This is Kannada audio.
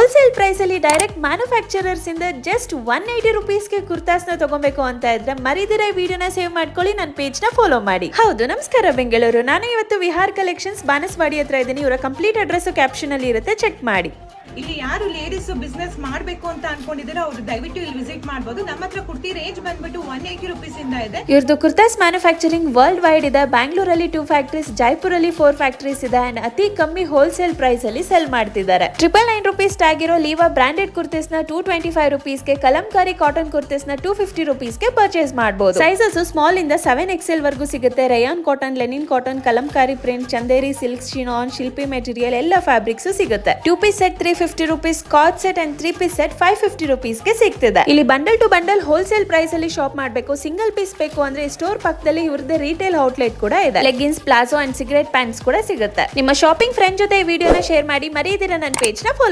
ಹೋಲ್ಸೇಲ್ ಪ್ರೈಸ್ ಅಲ್ಲಿ ಡೈರೆಕ್ಟ್ ಮ್ಯಾನುಫ್ಯಾಕ್ಚರರ್ಸ್ ಇಂದ ಜಸ್ಟ್ 180 ರುಪೀಸ್ಗೆ ಕುರ್ತಾಸ್ ನ ತಗೋಬೇಕು ಅಂತ ಇದ್ರೆ ಮರಿದಿರ ಈ ವಿಡಿಯೋನ ಸೇವ್ ಮಾಡ್ಕೊಳ್ಳಿ, ನನ್ನ ಪೇಜ್ ನ ಫಾಲೋ ಮಾಡಿ. ಹೌದು, ನಮಸ್ಕಾರ ಬೆಂಗಳೂರು. ನಾನು ಇವತ್ತು ವಿಹಾರ್ ಕಲೆಕ್ಷನ್ಸ್ ಬಾನಸವಾಡಿ ಹತ್ರ ಇದ್ದೀನಿ. ಇವರ ಕಂಪ್ಲೀಟ್ ಅಡ್ರೆಸ್ ಕ್ಯಾಪ್ಷನ್ ಅಲ್ಲಿ ಇರುತ್ತೆ, ಚೆಕ್ ಮಾಡಿ. ಇಲ್ಲಿ ಯಾರು ಲೇಡೀಸ್ ಬಿಸ್ನೆಸ್ ಮಾಡಬೇಕು ಅಂತ ಅನ್ಕೊಂಡಿದ್ರೆ ಅವರು ದಯವಿಟ್ಟು ಇಲ್ಲಿ ವಿಸಿಟ್ ಮಾಡಬಹುದು. ನಮ್ಮ ಹತ್ರ ಕುರ್ತಿ ರೇಂಜ್ ಬಂದ್ಬಿಟ್ಟು 180 ರುಪೀಸ್ ಇಂದ ಇದೆ. ಇವ್ರದ್ದು ಕುರ್ತಾಸ್ ಮ್ಯಾನುಫ್ಯಾಕ್ಚರಿಂಗ್ ವರ್ಲ್ಡ್ ವೈಡ್ ಇದೆ. ಬ್ಯಾಂಗ್ಳೂರಲ್ಲಿ 2 ಫ್ಯಾಕ್ಟರೀಸ್, ಜೈಪುರಲ್ಲಿ 4 ಫ್ಯಾಕ್ಟರೀಸ್ ಇದೆ ಅಂಡ್ ಅತಿ ಕಮ್ಮಿ ಹೋಲ್ಸೇಲ್ ಪ್ರೈಸ್ ಅಲ್ಲಿ ಸೆಲ್ ಮಾಡ್ತಿದ್ದಾರೆ. 999 ರುಪೀಸ್ ಟ್ಯಾಗ್ ಇರೋ ಲೀವಾ ಬ್ರಾಂಡೆಡ್ ಕುರ್ತೀಸ್ ನ 225 ರುಪೀಸ್ಗೆ, ಕಲಂಕಾರಿ ಕಾಟನ್ ಕುರ್ತೀಸ್ ನ 250 ರುಪೀಸ್ಗೆ ಪರ್ಚೇಸ್ ಮಾಡಬಹುದು. ಸೈಜಸ್ ಸ್ಮಾಲ್ ಇಂದ 7XL ವರ್ಗೂ ಸಿಗುತ್ತೆ. Rayon cotton, linen cotton, kalamkari print, Chanderi silk, chinon, ಶಿಲ್ಪಿ ಮೆಟೀರಿಯಲ್ ಎಲ್ಲ ಫ್ಯಾಬ್ರಿಕ್ಸ್ ಸಿಗುತ್ತೆ. 2 piece set 350 rupees, coord set and 3 piece set 550 ರುಪೀಸ್ಗೆ ಸಿಗ್ತಿದೆ. ಇಲ್ಲಿ bundle to bundle wholesale price ಅಲ್ಲಿ ಶಾಪ್ ಮಾಡಬೇಕು. ಸಿಂಗಲ್ ಪೀಸ್ ಬೇಕು ಅಂದ್ರೆ ಸ್ಟೋರ್ ಪಕ್ಕದಲ್ಲಿ ಇವ್ರದ್ದು ರಿಟೇಲ್ ಔಟ್ಲೆಟ್ ಕೂಡ ಇದೆ. Leggings, palazzo and cigarette pants ಕೂಡ ಸಿಗುತ್ತೆ. ನಿಮ್ಮ ಶಾಪಿಂಗ್ ಫ್ರೆಂಡ್ ಜೊತೆ ಈ ವಿಡಿಯೋನ ಶೇರ್ ಮಾಡಿ, ಮರೆಯದಿರ ನನ್ನ ಪೇಜ್ ನ ಫಾಲೋ